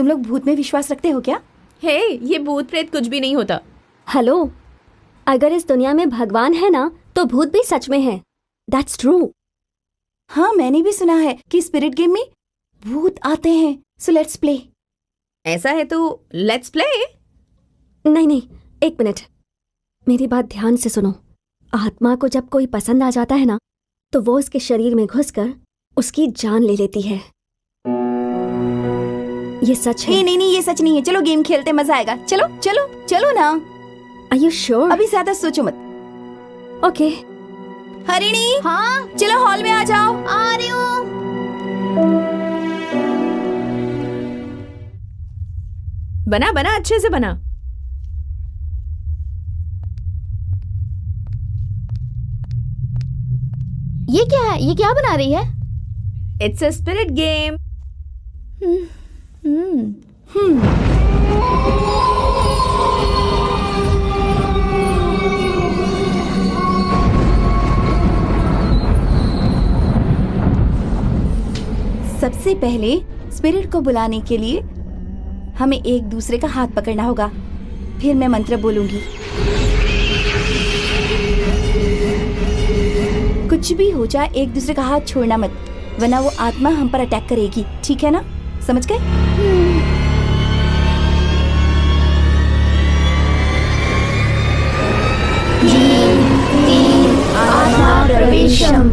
तुम लोग भूत में विश्वास रखते हो क्या? हे, ये भूत प्रेत कुछ भी नहीं होता। हेलो, अगर इस दुनिया में भगवान है ना तो भूत भी सच में है। That's true. हाँ, मैंने भी सुना है कि स्पिरिट गेम में भूत आते हैं। So let's play. ऐसा है तो लेट्स प्ले। नहीं, एक मिनट, मेरी बात ध्यान से सुनो। आत्मा को जब कोई पसंद आ जाता है ना तो वो उसके शरीर में घुसकर उसकी जान ले लेती है। ये सच है। नहीं, ये सच नहीं है। चलो गेम खेलते, मजा आएगा। चलो चलो चलो ना। Are you sure? अभी ज्यादा सोचो मत। ओके। हरिणी, हाँ, चलो हॉल में आ जाओ। आ रही हूँ। बना बना, अच्छे से बना। ये क्या है? ये क्या बना रही है? It's a spirit game. सबसे पहले स्पिरिट को बुलाने के लिए हमें एक दूसरे का हाथ पकड़ना होगा। फिर मैं मंत्र बोलूंगी। कुछ भी हो जाए, एक दूसरे का हाथ छोड़ना मत, वरना वो आत्मा हम पर अटैक करेगी। ठीक है ना? समझ गए? आत्मा प्रवेशम,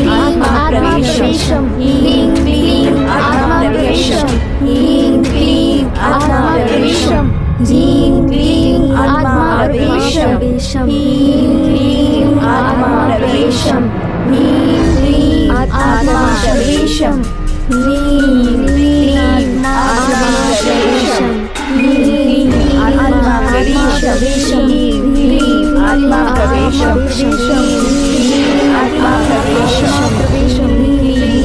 आत्मा प्रवेशम, ह्रीं क्लीं आत्मा प्रवेशम, ह्रीं क्लीं आत्मा प्रवेशम, ह्रीं क्लीं आत्मा प्रवेशम, ह्रीं क्लीं आत्मा प्रवेशम, ह्रीं क्लीं आत्मा प्रवेशम, ह्रीं क्लीं आत्मा प्रवेशम, ह्रीं आत्मा प्रवेशम, ह्रीं आत्मा प्रवेशम, आत्मा प्रवेशम,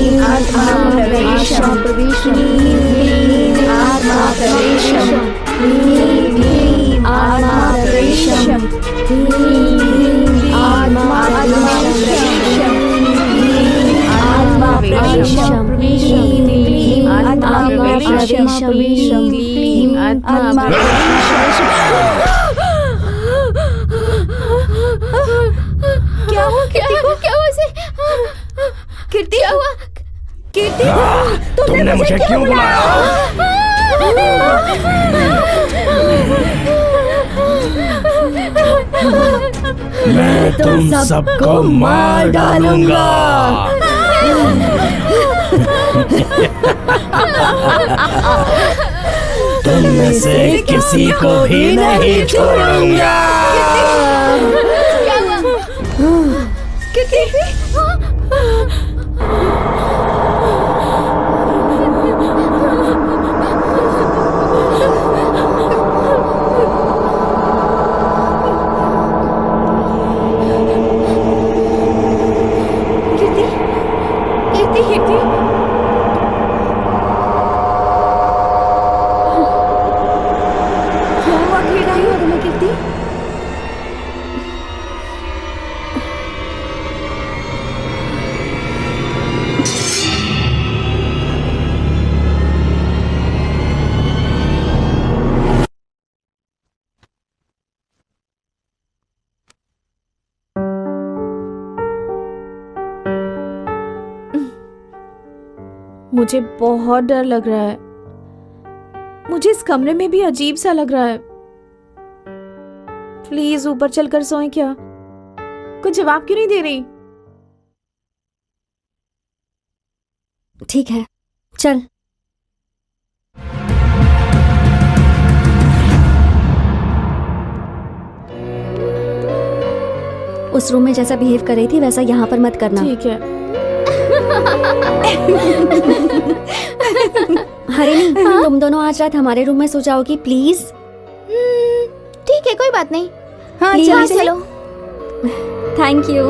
आत्मा प्रवेशम, आत्मा प्रवेशम, आत्मा प्रवेशम, आत्मा प्रवेशम, आत्मा प्रवेशम, आत्मा प्रवेशम, आत्मा प्रवेशम। क्या हुआ कीर्ति को? क्या हुआ इसे? कीर्ति, क्या हुआ? कीर्ति, तुमने मुझे क्यों बुलाया? मैं तुम सबको मार डालूंगा। तुम में से किसी को भी नहीं छोड़ूंगा। मुझे बहुत डर लग रहा है। मुझे इस कमरे में भी अजीब सा लग रहा है। प्लीज ऊपर चलकर सोएं क्या? कुछ जवाब क्यों नहीं दे रही? ठीक है, चल। उस रूम में जैसा बिहेव कर रही थी वैसा यहाँ पर मत करना। ठीक है। हरिणी, तुम दोनों आज रात हमारे रूम में सो जाओगी प्लीज। ठीक है, कोई बात नहीं। हाँ, चलो। Thank you.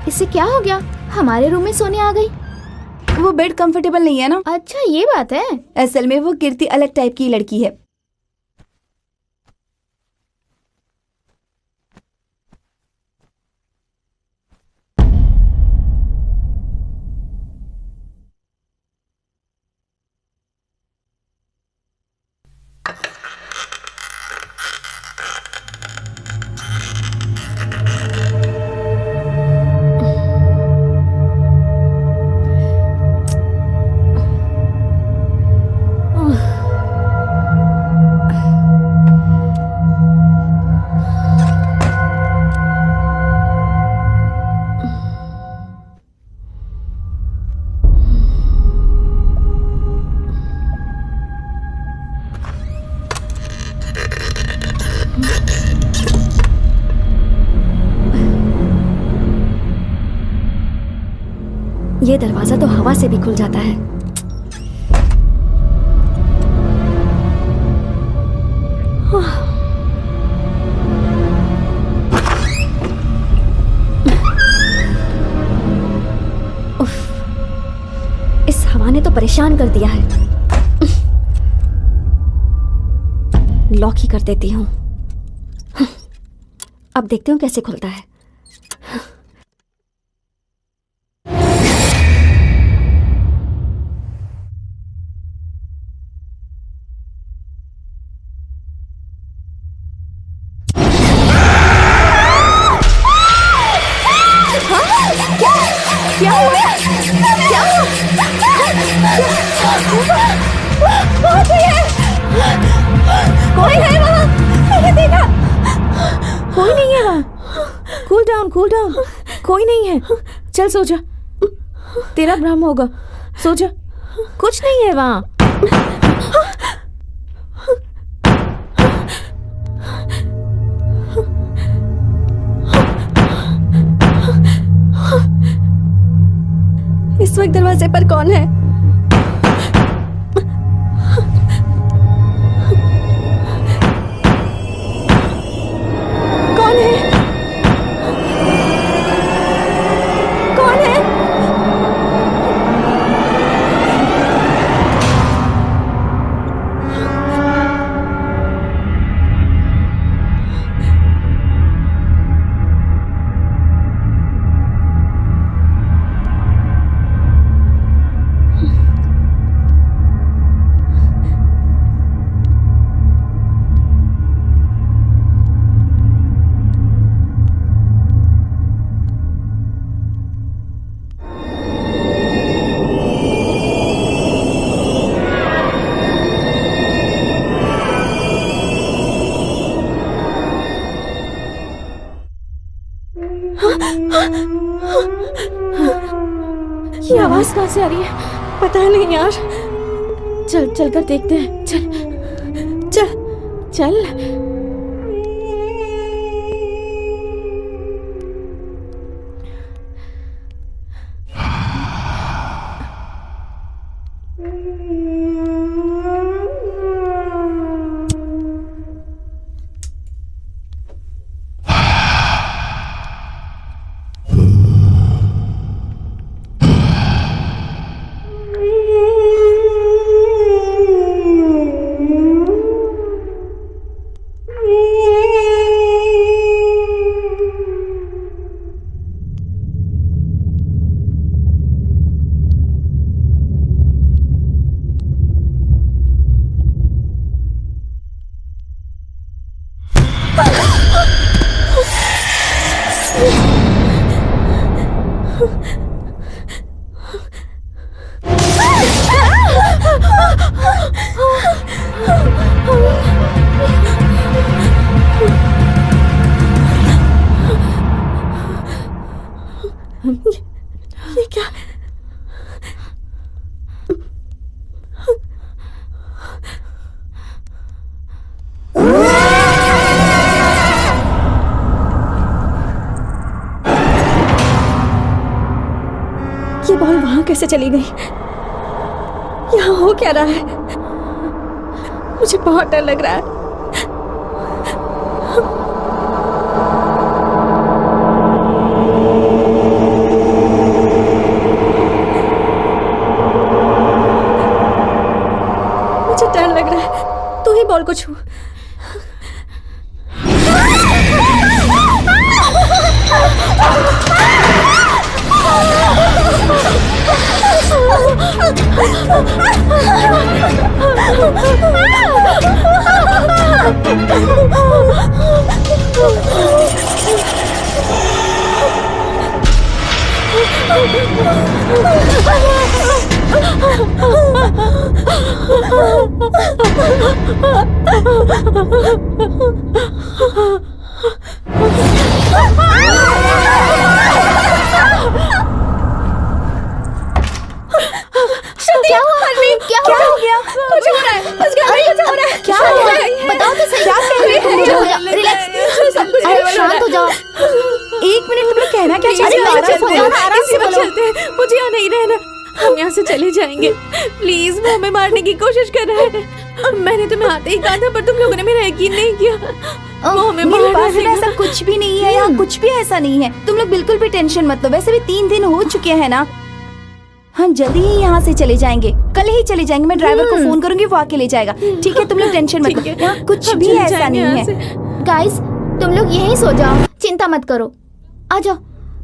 इससे क्या हो गया? हमारे रूम में सोने आ गई। वो बेड कंफर्टेबल नहीं है ना। अच्छा, ये बात है। असल में वो कीर्ति अलग टाइप की लड़की है। ये दरवाजा तो हवा से भी खुल जाता है। उफ, इस हवा ने तो परेशान कर दिया है। लॉक ही कर देती हूँ। अब देखती हूँ कैसे खुलता है। क्या हुआ? क्या कोई है वहाँ? मैंने देखा। कोई नहीं है वहाँ। Cool down, cool down. कोई नहीं है। चल सो जा, तेरा भ्रम होगा। सो जा, कुछ नहीं है वहाँ। इस वक्त दरवाजे पर कौन है? कौन है? कौन है? ये आवाज कहाँ से आ रही है? पता नहीं यार। चल चल कर देखते हैं। चल चल चल। ये क्या? ये बॉल वहां कैसे चली गई? यहाँ हो क्या रहा है? मुझे बहुत डर लग रहा है। मुझे डर लग रहा है। तू ही बॉल को छू। क्या हुआ? क्या हो गया? कुछ हो रहा है। कुछ हो रहा है। क्या हो रहा है? बताओ तो सही। क्या कह रही हो? रिलैक्स, सब कुछ शांत हो जाओ। एक एक मिनट, तुम लोग कहना क्या प्लीज, चाहते हो? यहाँ से आराम से चलते हैं, बोलो, आराम इसी से में बोलो। चलते हैं, मुझे यहाँ नहीं रहना। हम यहाँ से चले जाएंगे। प्लीज, वो हमें मारने की कोशिश कर रहा है। मैंने तुम्हें आते ही कहा था, पर तुम लोगों ने मेरा यकीन नहीं किया। वो हमें मेरी मार बात सुनो, डालेगा। ऐसा कुछ भी नहीं है यहाँ, कुछ भी ऐसा नहीं है। तुम लोग बिल्कुल भी टेंशन मत लो। वैसे भी 3 दिन हो चुके हैं ना। हम जल्दी ही यहाँ से चले जाएंगे, कल ही चले जाएंगे। मैं ड्राइवर को फोन करूंगी, वो आके ले जाएगा। ठीक है, तुम लोग टेंशन मत लो, ठीक है, यहाँ कुछ हम भी चले ऐसा जाएंगे नहीं यहाँ है। से। गाइस, तुम लोग यहीं सो जाओ, चिंता मत करो। आ जाओ,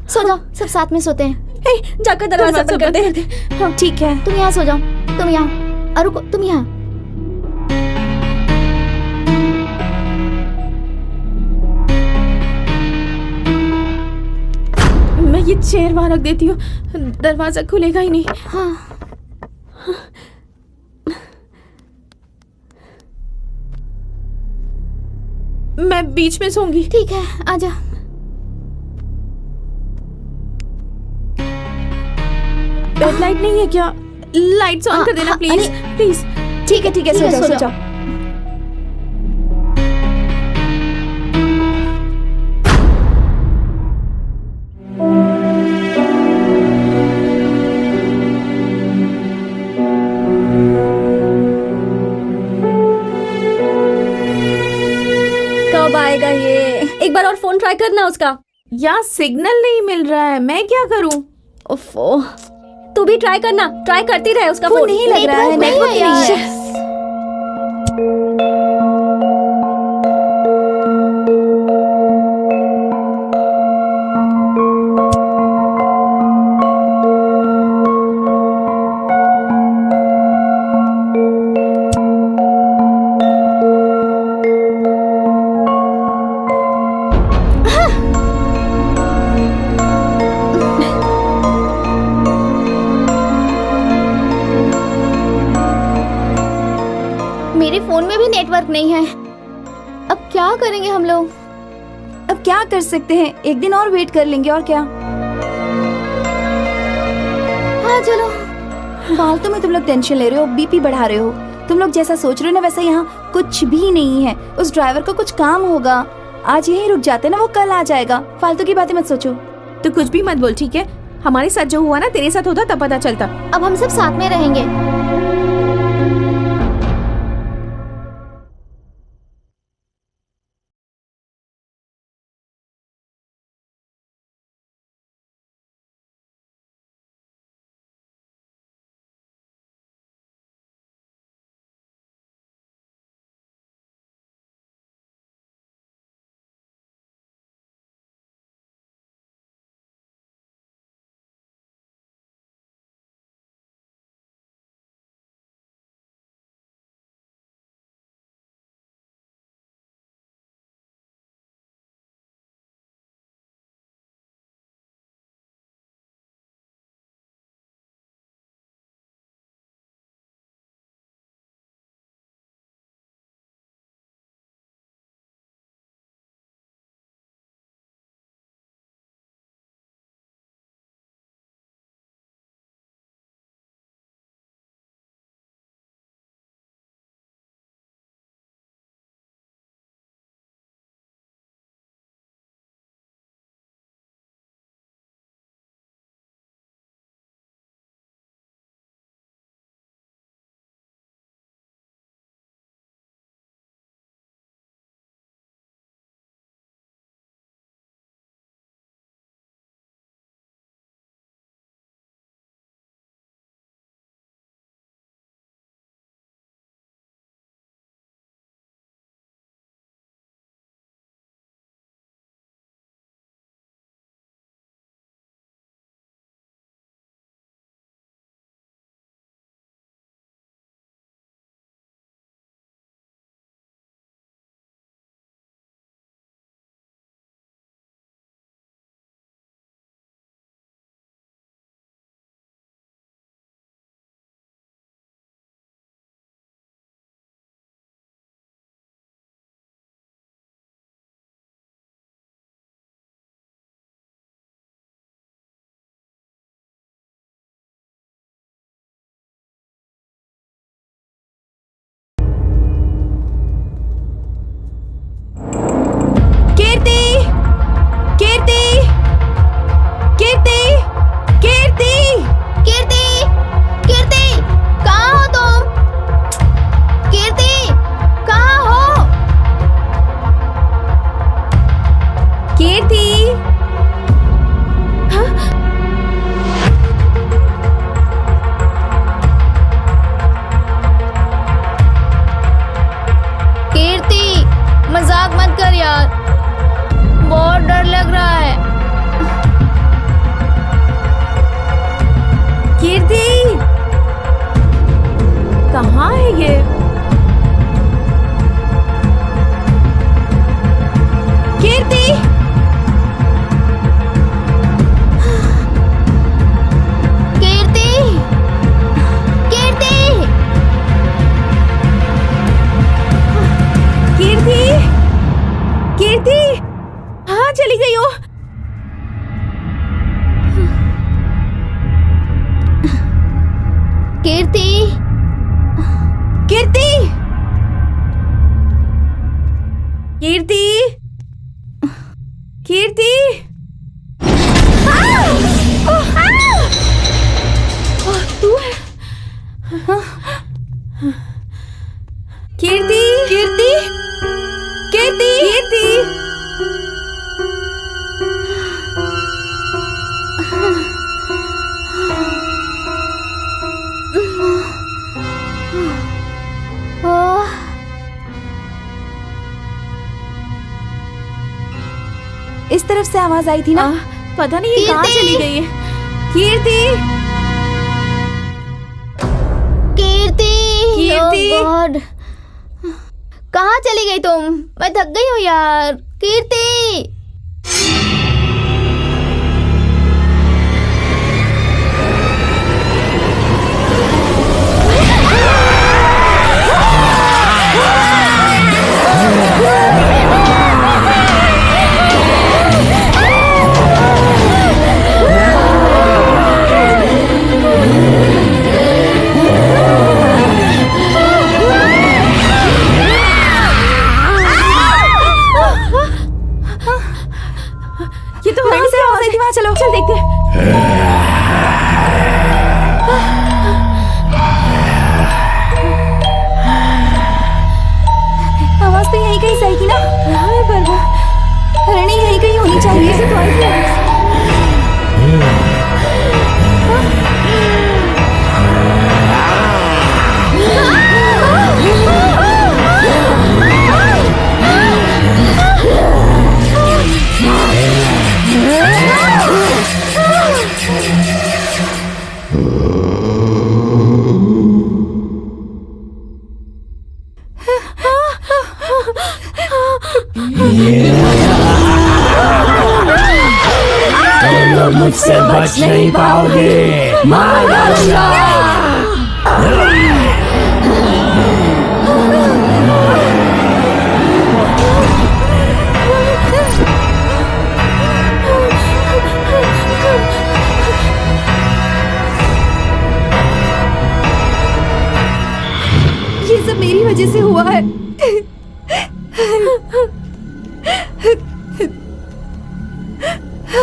सो जाओ, सब साथ में सोते हैं। जाकर दरवाजा बंद कर दे। हाँ, ठीक है। तुम यहाँ सो जाओ, तुम यहाँ। रुको, तुम यहाँ। मैं ये चेयर वहां रख देती हूँ, दरवाजा खुलेगा ही नहीं। हाँ, मैं बीच में सोऊंगी। ठीक है, आ जा। बेड लाइट नहीं है क्या? लाइट्स ऑन कर देना हाँ, प्लीज, प्लीज। ठीक है, सो जाओ, सो जाओ। कब आएगा ये? एक बार और फोन ट्राई करना उसका। यहाँ सिग्नल नहीं मिल रहा है, मैं क्या करूँ? ओफो, तू भी ट्राई करना, ट्राई करती रहे उसका वो फोन। नहीं लग रहा है, नेटवर्क नहीं है। मेरे फोन में भी नेटवर्क नहीं है। अब क्या करेंगे हम लोग? अब क्या कर सकते हैं, एक दिन और वेट कर लेंगे, और क्या। हाँ, चलो। फालतू में तुम लोग टेंशन ले रहे हो, बीपी बढ़ा रहे हो। तुम लोग जैसा सोच रहे हो ना, वैसा यहाँ कुछ भी नहीं है। उस ड्राइवर को कुछ काम होगा, आज यहीं रुक जाते ना, वो कल आ जाएगा। फालतू की बातें मत सोचो। तो कुछ भी मत बोल, ठीक है? हमारे साथ जो हुआ ना, तेरे साथ होता तब पता चलता। अब हम सब साथ में रहेंगे। कीर्ति, कीर्ति, कीर्ति, तू है? कीर्ति, कीर्ति, कीर्ति, कीर्ति। इस तरफ से आवाज आई थी ना? पता नहीं ये कहाँ चली गई है। कीर्ति, कीर्ति, कीर्ति। Oh God! कहाँ चली गई तुम? मैं थक गई हूँ यार। कीर्ति, ये तो वहां से आवाज आई थी, वहां चलो। चल देखते हैं। आवाज तो यहीं कहीं से आई थी ना? कहाँ है बरबा? रणी यहीं कहीं होनी चाहिए। से तो आई थी आवाज। तुम लोग मुझसे बच नहीं पाओगे, मार डालूंगा। ये सब मेरी वजह से हुआ है।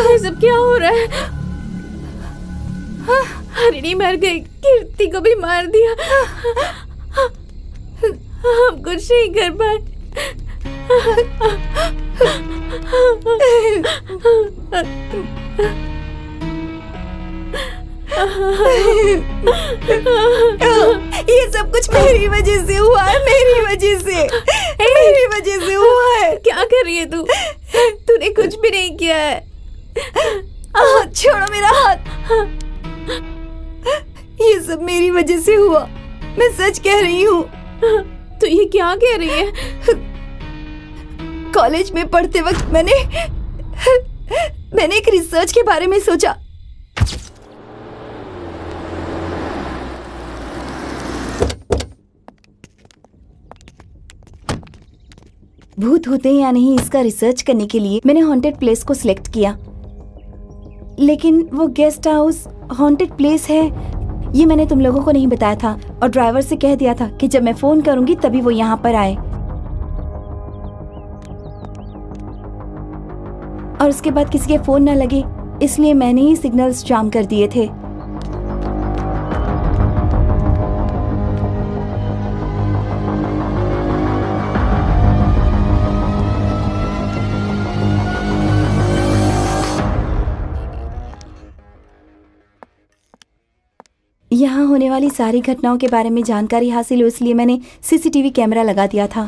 ये सब क्या हो रहा है? हरिणी मर गई, कीर्ति को भी मार दिया। हम कुछ नहीं कर पाए। ये सब कुछ मेरी वजह से हुआ है, मेरी वजह से, मेरी वजह से हुआ है। क्या कर रही है तू? तूने कुछ भी नहीं किया है। छोड़ो मेरा हाथ। ये सब मेरी वजह से हुआ, मैं सच कह रही हूँ। तो ये क्या कह रही है? कॉलेज में पढ़ते वक्त मैंने एक रिसर्च के बारे में सोचा। भूत होते हैं या नहीं, इसका रिसर्च करने के लिए मैंने हॉन्टेड प्लेस को सिलेक्ट किया। लेकिन वो गेस्ट हाउस हॉन्टेड प्लेस है ये मैंने तुम लोगों को नहीं बताया था, और ड्राइवर से कह दिया था कि जब मैं फोन करूंगी तभी वो यहाँ पर आए। और उसके बाद किसी के फोन ना लगे, इसलिए मैंने ही सिग्नल्स जाम कर दिए थे। यहाँ होने वाली सारी घटनाओं के बारे में जानकारी हासिल हो, इसलिए मैंने सीसीटीवी कैमरा लगा दिया था।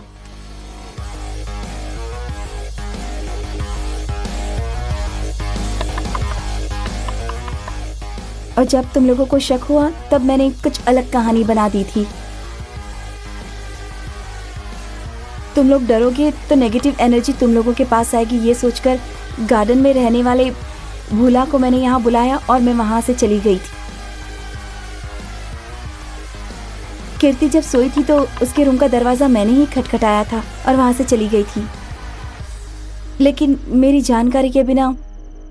और जब तुम लोगों को शक हुआ तब मैंने कुछ अलग कहानी बना दी थी। तुम लोग डरोगे तो नेगेटिव एनर्जी तुम लोगों के पास आएगी, ये सोचकर गार्डन में रहने वाले भूला को मैंने यहाँ बुलाया और मैं वहां से चली गई थी। कीर्ति जब सोई थी तो उसके रूम का दरवाजा मैंने ही खटखटाया था और वहां से चली गई थी। लेकिन मेरी जानकारी के बिना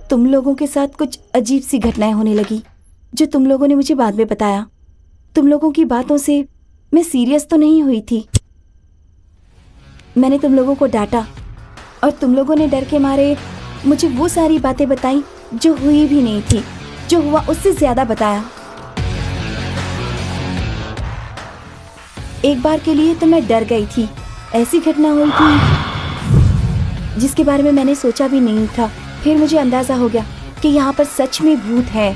तुम लोगों के साथ कुछ अजीब सी घटनाएं होने लगी, जो तुम लोगों ने मुझे बाद में बताया। तुम लोगों की बातों से मैं सीरियस तो नहीं हुई थी। मैंने तुम लोगों को डांटा और तुम लोगों ने डर के मारे मुझे वो सारी बातें बताई जो हुई भी नहीं थी, जो हुआ उससे ज्यादा बताया। एक बार के लिए तो मैं डर गई थी। ऐसी घटना हुई थी जिसके बारे में मैंने सोचा भी नहीं था। फिर मुझे अंदाजा हो गया कि यहाँ पर सच में भूत है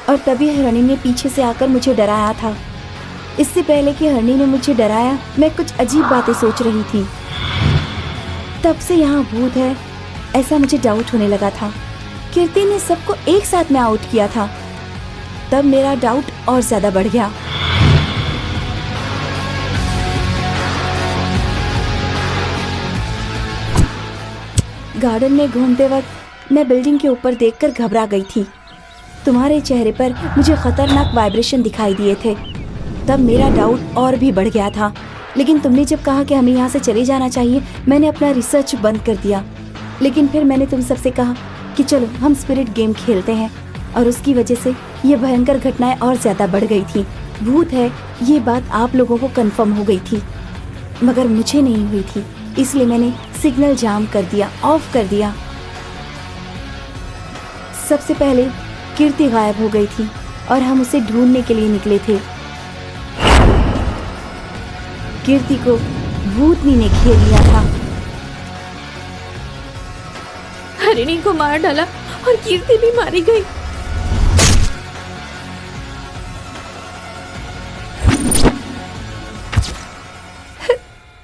और तभी हरणी ने पीछे से आकर मुझे डराया था। इससे पहले कि हरणी ने मुझे डराया, मैं कुछ अजीब बातें सोच रही थी। तब से यहाँ भूत है ऐसा मुझे डाउट होने लगा था। कीर्ति ने सबको एक साथ में आउट किया था, तब मेरा डाउट और ज्यादा बढ़ गया। गार्डन में घूमते वक्त मैं बिल्डिंग के ऊपर देखकर घबरा गई थी। तुम्हारे चेहरे पर मुझे खतरनाक वाइब्रेशन दिखाई दिए थे, तब मेरा डाउट और भी बढ़ गया था। लेकिन तुमने जब कहा कि हमें यहाँ से चले जाना चाहिए, मैंने अपना रिसर्च बंद कर दिया। लेकिन फिर मैंने तुम सबसे कहा कि चलो हम स्पिरिट गेम खेलते हैं, और उसकी वजह से ये भयंकर घटनाएं और ज्यादा बढ़ गई थी। भूत है ये बात आप लोगों को कंफर्म हो गई थी, मगर मुझे नहीं हुई थी। इसलिए मैंने सिग्नल जाम कर दिया, ऑफ कर दिया। सबसे पहले कीर्ति गायब हो गई थी और हम उसे ढूंढने के लिए निकले थे। कीर्ति को भूतनी ने घेर लिया था। हरिणी को मार डाला और कीर्ति भी मारी गई।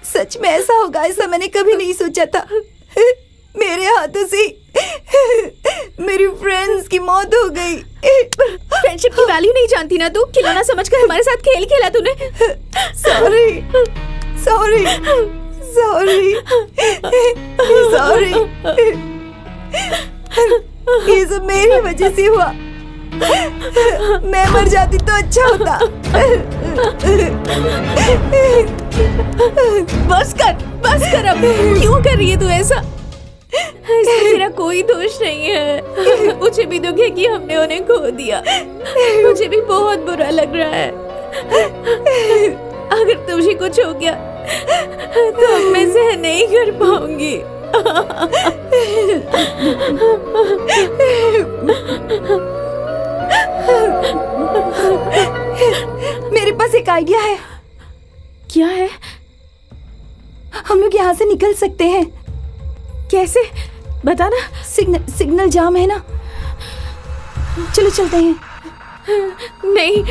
सच में ऐसा होगा ऐसा मैंने कभी नहीं सोचा था। मेरे हाथों से मेरी फ्रेंड्स की मौत हो गई। फ्रेंडशिप की वैल्यू नहीं जानती ना तू? खिलौना समझकर हमारे साथ खेल खेला तूने। सॉरी सॉरी सॉरी सॉरी, ये सब मेरी वजह से हुआ। मैं मर जाती तो अच्छा होता। बस कर अब। क्यों कर रही है तू ऐसा? इसमें मेरा कोई दोष नहीं है। मुझे भी दुख है कि हमने उन्हें खो दिया। मुझे भी बहुत बुरा लग रहा है। अगर तुझे कुछ हो गया तो अब मैं सहन नहीं कर पाऊंगी। मेरे पास एक आइडिया है। क्या है? हम लोग यहाँ से निकल सकते हैं। कैसे? बताना। सिग्नल जाम है ना, चलो चलते हैं। नहीं,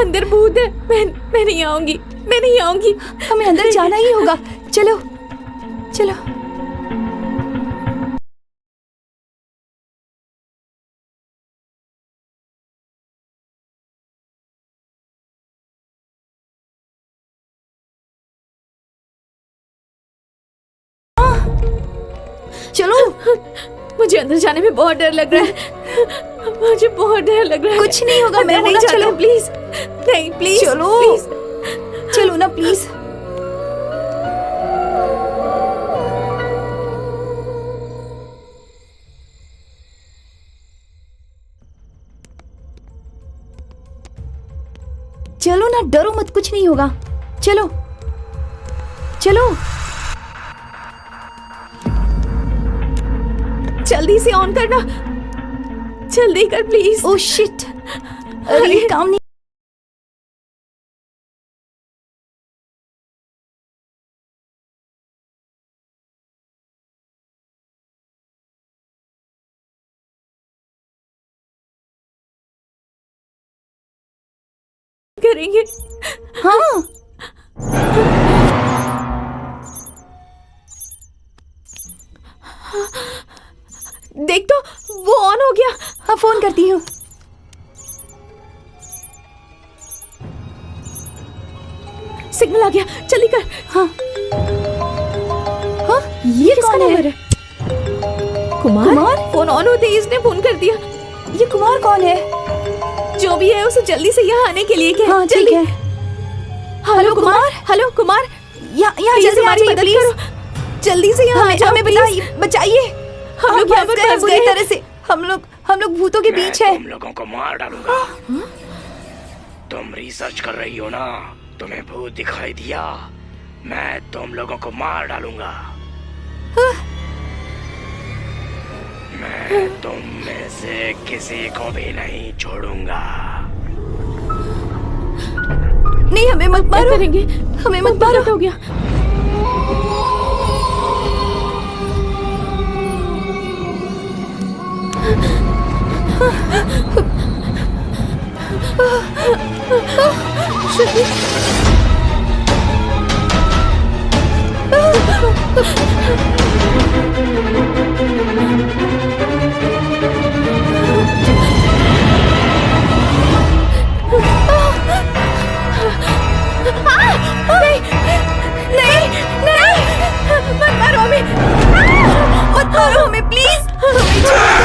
अंदर भूत है। मैं नहीं आऊंगी, मैं नहीं आऊंगी। हमें अंदर जाना ही होगा। चलो चलो। चलो। मुझे अंदर जाने में बहुत डर लग रहा है। मुझे बहुत डर लग रहा है। कुछ नहीं होगा, मैं नहीं चलो प्लीज। नहीं प्लीज, चलो प्लीज। चलो ना प्लीज। चलो ना, डरो मत, कुछ नहीं होगा। चलो चलो। जल्दी से ऑन करना, जल्दी कर प्लीज। ओह शिट, अरे ये काम नहीं। करेंगे। हाँ देख तो, वो ऑन हो गया। हाँ फोन करती हूँ। सिग्नल आ गया, जल्दी कर। हाँ हाँ, ये किसका कौन नंबर है? है? कुमार? कुमार? फोन ऑन होते ही इसने फोन कर दिया। ये कुमार कौन है? जो भी है उसे जल्दी से यहाँ आने के लिए कह। हाँ ठीक जल्दी। है। हेलो कुमार, हेलो कुमार, यहाँ प्लीज जल्दी आ हमारी जाइए मदद प्लीज। करो। जल्दी से यहाँ आ जाओ, हमें प्लीज। बचाइए। हम लोग यहाँ पर फंस बुरी गए। तरह से। हम लोग भूतों के बीच है। तुम लोगों को मार डालूंगा। तुम रिसर्च कर रही हो ना, तुम्हें भूत दिखाई दिया, मैं तुम लोगों को मार डालूंगा। मैं तुम में से किसी को भी नहीं छोड़ूंगा। नहीं, हमें मत मारो, करेंगे, हमें मत मारो। हो गया। मत मारो हमें, प्लीज। नहीं, हमें मत मारो।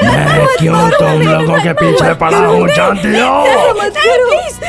मैं क्यों तुम लोगों के पीछे पड़ा हूँ जानती हो? प्लीज